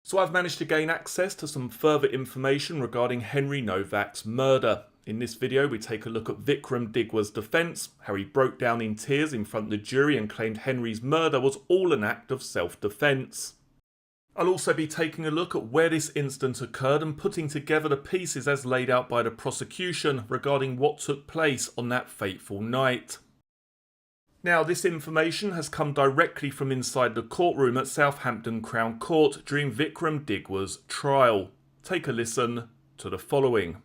So I've managed to gain access to some further information regarding Henry Nowak's murder. In this video we take a look at Vikram Digwa's defence, how he broke down in tears in front of the jury and claimed Henry's murder was all an act of self-defence. I'll also be taking a look at where this incident occurred and putting together the pieces as laid out by the prosecution regarding what took place on that fateful night. Now, this information has come directly from inside the courtroom at Southampton Crown Court during Vikram Digwa's trial. Take a listen to the following.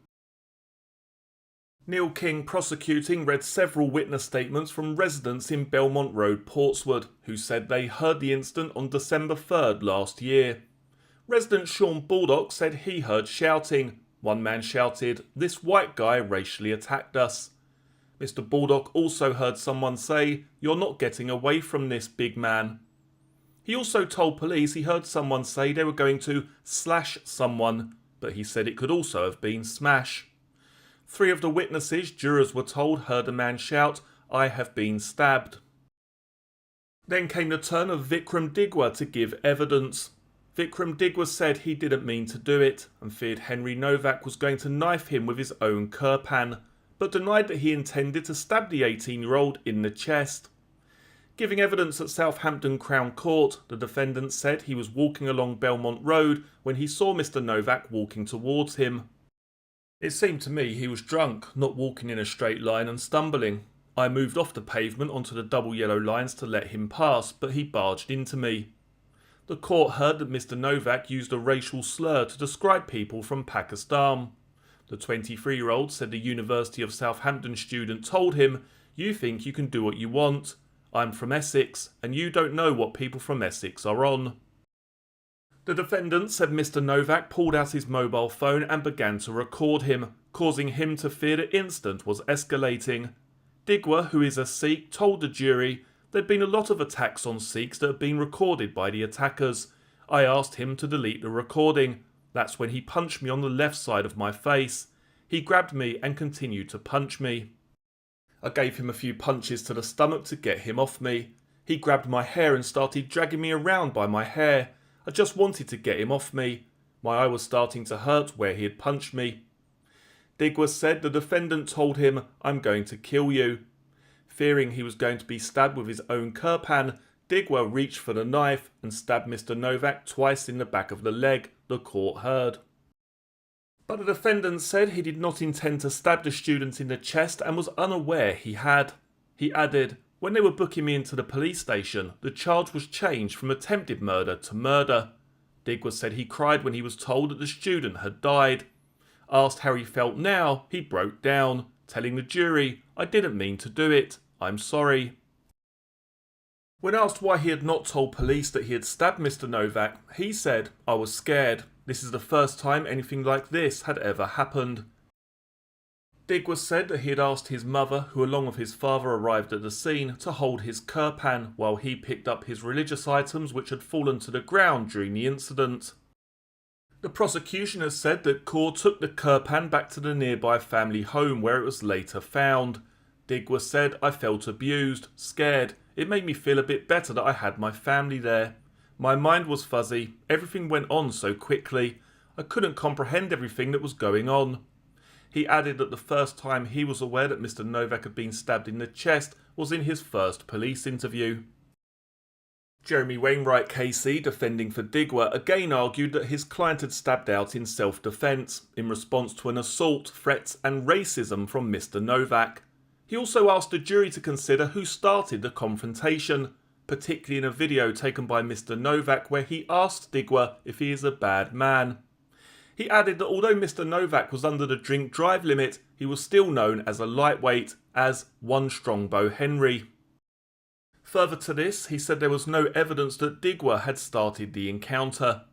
Neil King prosecuting read several witness statements from residents in Belmont Road, Portswood, who said they heard the incident on December 3rd last year. Resident Sean Baldock said he heard shouting. One man shouted, "This white guy racially attacked us." Mr. Baldock also heard someone say, "You're not getting away from this, big man." He also told police he heard someone say they were going to slash someone, but he said it could also have been smash. Three of the witnesses, jurors were told, heard a man shout, "I have been stabbed." Then came the turn of Vikram Digwa to give evidence. Vikram Digwa said he didn't mean to do it and feared Henry Nowak was going to knife him with his own kirpan, but denied that he intended to stab the 18-year-old in the chest. Giving evidence at Southampton Crown Court, the defendant said he was walking along Belmont Road when he saw Mr. Nowak walking towards him. "It seemed to me he was drunk, not walking in a straight line and stumbling. I moved off the pavement onto the double yellow lines to let him pass, but he barged into me." The court heard that Mr. Nowak used a racial slur to describe people from Pakistan. The 23-year-old said the University of Southampton student told him, "You think you can do what you want. I'm from Essex, and you don't know what people from Essex are on." The defendant said Mr. Nowak pulled out his mobile phone and began to record him, causing him to fear the incident was escalating. Digwa, who is a Sikh, told the jury, "There'd been a lot of attacks on Sikhs that had been recorded by the attackers. I asked him to delete the recording. That's when he punched me on the left side of my face. He grabbed me and continued to punch me. I gave him a few punches to the stomach to get him off me. He grabbed my hair and started dragging me around by my hair. I just wanted to get him off me. My eye was starting to hurt where he had punched me." Digwa said the defendant told him, "I'm going to kill you." Fearing he was going to be stabbed with his own kirpan, Digwa reached for the knife and stabbed Mr. Nowak twice in the back of the leg, the court heard. But the defendant said he did not intend to stab the student in the chest and was unaware he had. He added, "When they were booking me into the police station, the charge was changed from attempted murder to murder." Digwa said he cried when he was told that the student had died. Asked how he felt now, he broke down, telling the jury, "I didn't mean to do it. I'm sorry." When asked why he had not told police that he had stabbed Mr. Nowak, he said, "I was scared. This is the first time anything like this had ever happened." Digwa said that he had asked his mother, who along with his father arrived at the scene, to hold his kirpan while he picked up his religious items which had fallen to the ground during the incident. The prosecution has said that Kaur took the kirpan back to the nearby family home where it was later found. Digwa said, "I felt abused, scared. It made me feel a bit better that I had my family there. My mind was fuzzy, everything went on so quickly. I couldn't comprehend everything that was going on." He added that the first time he was aware that Mr. Nowak had been stabbed in the chest was in his first police interview. Jeremy Wainwright KC, defending for Digwa, again argued that his client had stabbed out in self-defence in response to an assault, threats and racism from Mr. Nowak. He also asked the jury to consider who started the confrontation, particularly in a video taken by Mr. Nowak where he asked Digwa if he is a bad man. He added that although Mr. Nowak was under the drink drive limit, he was still known as a lightweight, as One Strongbow Henry. Further to this, he said there was no evidence that Digwa had started the encounter.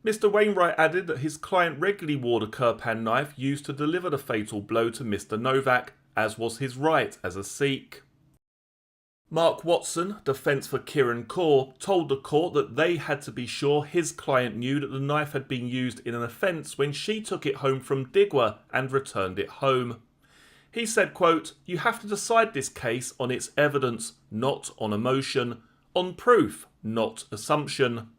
Mr. Wainwright added that his client regularly wore the kirpan knife used to deliver the fatal blow to Mr. Nowak, as was his right as a Sikh. Mark Watson, defence for Kiran Kaur, told the court that they had to be sure his client knew that the knife had been used in an offence when she took it home from Digwa and returned it home. He said, quote, "You have to decide this case on its evidence, not on emotion, on proof, not assumption."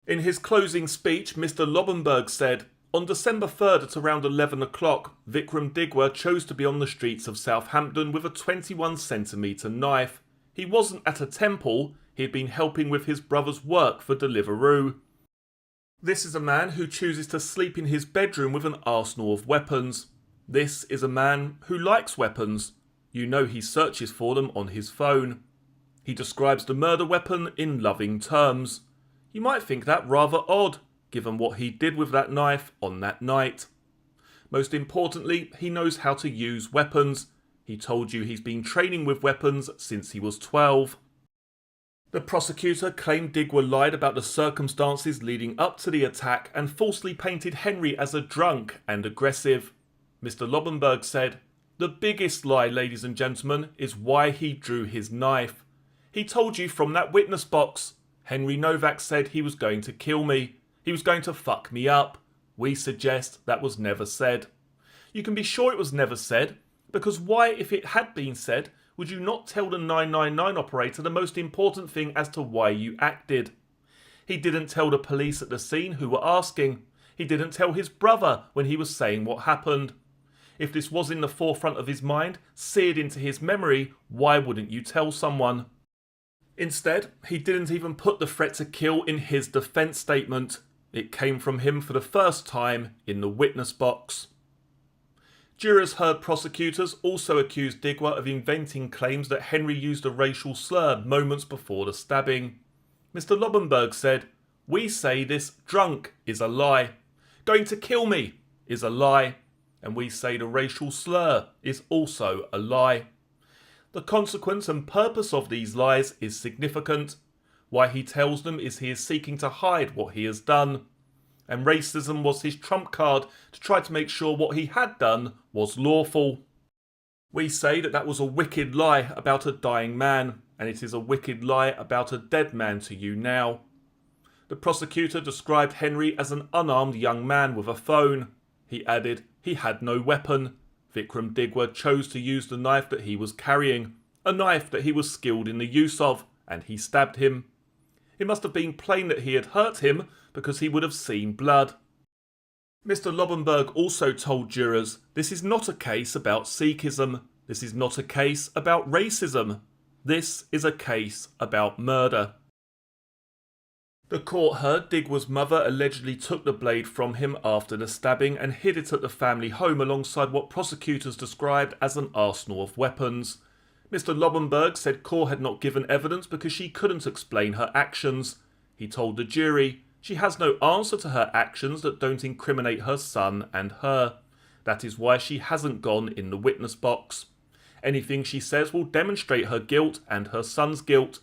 In his closing speech, Mr. Lobenberg said, "On December 3rd at around 11 o'clock, Vikram Digwa chose to be on the streets of Southampton with a 21cm knife. He wasn't at a temple, he had been helping with his brother's work for Deliveroo. This is a man who chooses to sleep in his bedroom with an arsenal of weapons. This is a man who likes weapons. You know he searches for them on his phone. He describes the murder weapon in loving terms. You might think that rather odd, given what he did with that knife on that night. Most importantly, he knows how to use weapons. He told you he's been training with weapons since he was 12. The prosecutor claimed Digwa lied about the circumstances leading up to the attack and falsely painted Henry as a drunk and aggressive. Mr. Lobenberg said, "The biggest lie, ladies and gentlemen, is why he drew his knife. He told you from that witness box. Henry Nowak said he was going to kill me. He was going to fuck me up. We suggest that was never said." You can be sure it was never said, because why, if it had been said, would you not tell the 999 operator the most important thing as to why you acted? He didn't tell the police at the scene who were asking. He didn't tell his brother when he was saying what happened. If this was in the forefront of his mind, seared into his memory, why wouldn't you tell someone? Instead, he didn't even put the threat to kill in his defence statement. It came from him for the first time in the witness box. Jurors heard prosecutors also accuse Digwa of inventing claims that Henry used a racial slur moments before the stabbing. Mr. Lobenberg said, "We say this drunk is a lie. Going to kill me is a lie. And we say the racial slur is also a lie." The consequence and purpose of these lies is significant. Why he tells them is he is seeking to hide what he has done. And racism was his trump card to try to make sure what he had done was lawful. We say that that was a wicked lie about a dying man, and it is a wicked lie about a dead man to you now. The prosecutor described Henry as an unarmed young man with a phone. He added he had no weapon. Vikram Digwa chose to use the knife that he was carrying, a knife that he was skilled in the use of, and he stabbed him. It must have been plain that he had hurt him, because he would have seen blood. Mr. Lobenberg also told jurors, this is not a case about Sikhism. This is not a case about racism. This is a case about murder. The court heard Digwa's mother allegedly took the blade from him after the stabbing and hid it at the family home alongside what prosecutors described as an arsenal of weapons. Mr. Lobenberg said Kaur had not given evidence because she couldn't explain her actions. He told the jury, she has no answer to her actions that don't incriminate her son and her. That is why she hasn't gone in the witness box. Anything she says will demonstrate her guilt and her son's guilt.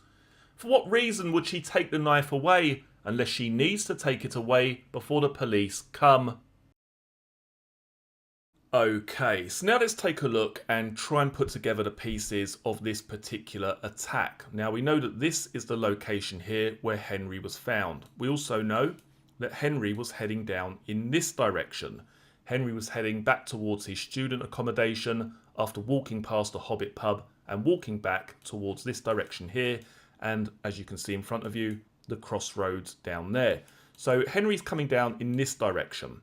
For what reason would she take the knife away unless she needs to take it away before the police come? Okay, so now let's take a look and try and put together the pieces of this particular attack. Now we know that this is the location here where Henry was found. We also know that Henry was heading down in this direction. Henry was heading back towards his student accommodation after walking past the Hobbit pub and walking back towards this direction here. And as you can see in front of you, the crossroads down there. So Henry's coming down in this direction.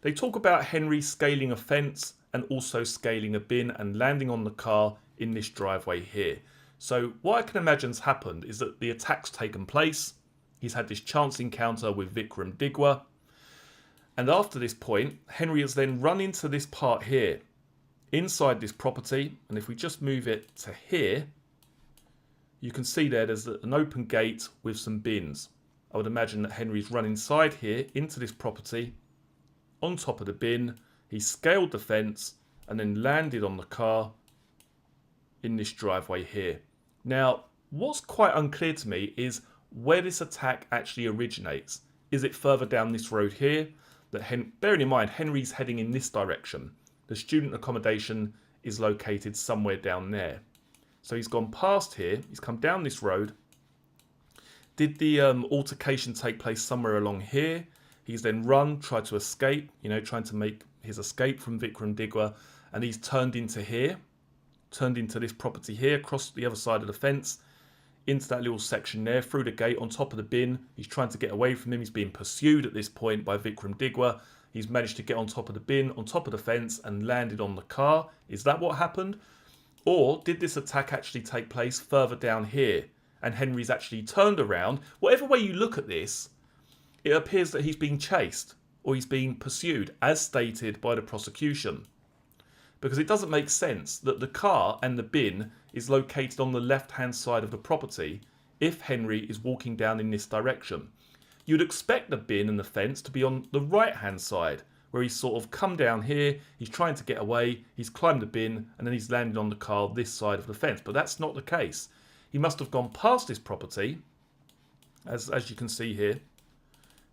They talk about Henry scaling a fence and also scaling a bin and landing on the car in this driveway here. So what I can imagine's happened is that the attack's taken place. He's had this chance encounter with Vikram Digwa. And after this point, Henry has then run into this part here, inside this property. And if we just move it to here, you can see there's an open gate with some bins. I would imagine that Henry's run inside here into this property, on top of the bin. He scaled the fence and then landed on the car in this driveway here. Now, what's quite unclear to me is where this attack actually originates. Is it further down this road here? Bearing in mind, Henry's heading in this direction. The student accommodation is located somewhere down there. So he's gone past here. He's come down this road. Did the altercation take place somewhere along here? He's then run, tried to escape, trying to make his escape from Vikram Digwa, and he's turned into here, turned into this property here, across the other side of the fence, into that little section there, through the gate, on top of the bin. He's trying to get away from him. He's being pursued at this point by Vikram Digwa. He's managed to get on top of the bin, on top of the fence, and landed on the car. Is that what happened? Or did this attack actually take place further down here, and Henry's actually turned around? Whatever way you look at this, it appears that he's being chased, or he's being pursued, as stated by the prosecution. Because it doesn't make sense that the car and the bin is located on the left-hand side of the property if Henry is walking down in this direction. You'd expect the bin and the fence to be on the right-hand side, where he's sort of come down here, he's trying to get away, he's climbed the bin, and then he's landed on the car this side of the fence. But that's not the case. He must have gone past this property, as you can see here.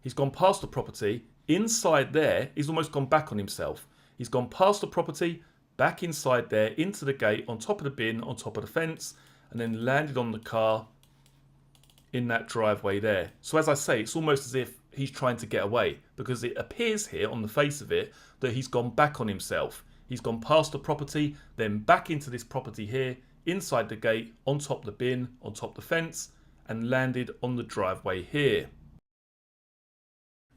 He's gone past the property. Inside there, he's almost gone back on himself. He's gone past the property, back inside there, into the gate, on top of the bin, on top of the fence, and then landed on the car in that driveway there. So as I say, it's almost as if he's trying to get away, because it appears here on the face of it that he's gone back on himself. He's gone past the property, then back into this property here, inside the gate, on top of the bin, on top of the fence, and landed on the driveway here.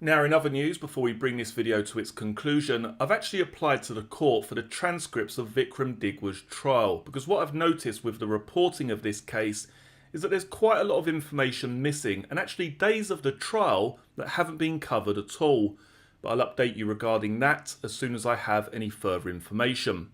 Now, in other news, before we bring this video to its conclusion, I've actually applied to the court for the transcripts of Vikram Digwa's trial, because what I've noticed with the reporting of this case is that there's quite a lot of information missing, and actually days of the trial that haven't been covered at all. But I'll update you regarding that as soon as I have any further information.